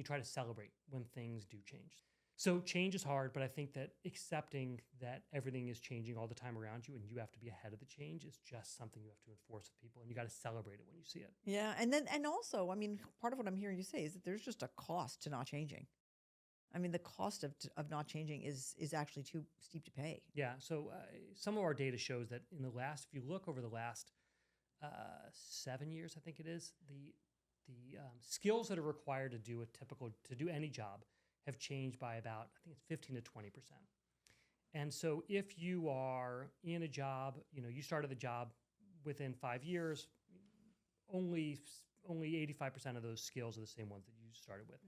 try to celebrate when things do change. So change is hard, but I think that accepting that everything is changing all the time around you and you have to be ahead of the change is just something you have to enforce with people, and you got to celebrate it when you see it. Yeah, and also, I mean, part of what I'm hearing you say is that there's just a cost to not changing. I mean, the cost of not changing is actually too steep to pay. Yeah. So some of our data shows that if you look over the last 7 years, I think it is, the skills that are required to do any job have changed by about, I think it's 15 to 20%. And so if you are in a job, you started the job within 5 years, only 85% of those skills are the same ones that you started with.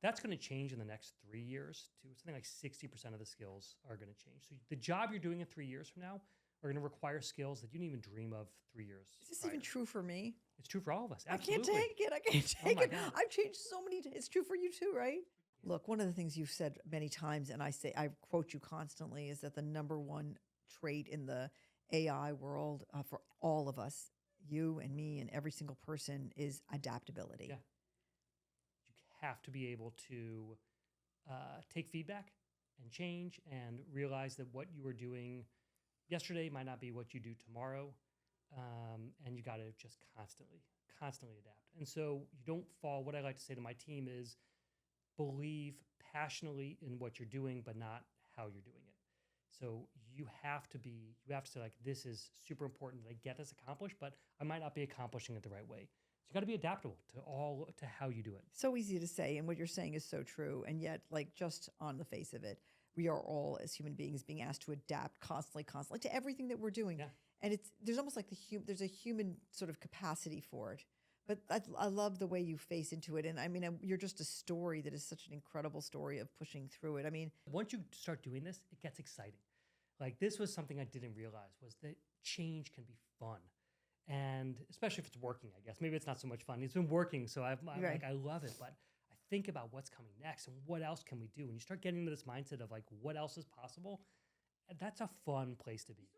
That's going to change in the next 3 years to something like 60% of the skills are going to change. So the job you're doing in 3 years from now are going to require skills that you didn't even dream of 3 years Is this prior. even true for me? It's true for all of us. I can't Absolutely. take it. I can't Oh take my it. God. I've changed so many. It's true for you too, right? Look, one of the things you've said many times, and I quote you constantly, is that the number one trait in the AI world for all of us, you and me and every single person, is adaptability. Yeah. You have to be able to take feedback and change and realize that what you were doing yesterday might not be what you do tomorrow. And you got to just constantly adapt. And so you don't fall. What I like to say to my team is believe passionately in what you're doing, but not how you're doing it. So you have to say, like, this is super important that I get this accomplished, but I might not be accomplishing it the right way. So you got to be adaptable to how you do it. So easy to say, and what you're saying is so true. And yet, like, just on the face of it, we are all, as human beings, being asked to adapt constantly to everything that we're doing. Yeah. And there's almost like there's a human sort of capacity for it. But I love the way you face into it. And I mean, you're just a story that is such an incredible story of pushing through it. I mean, once you start doing this, it gets exciting. Like, this was something I didn't realize, was that change can be fun. And especially if it's working, I guess. Maybe it's not so much fun. It's been working, so I'm Right. like, I love it. But I think about what's coming next and what else can we do. When you start getting into this mindset of, like, what else is possible, that's a fun place to be.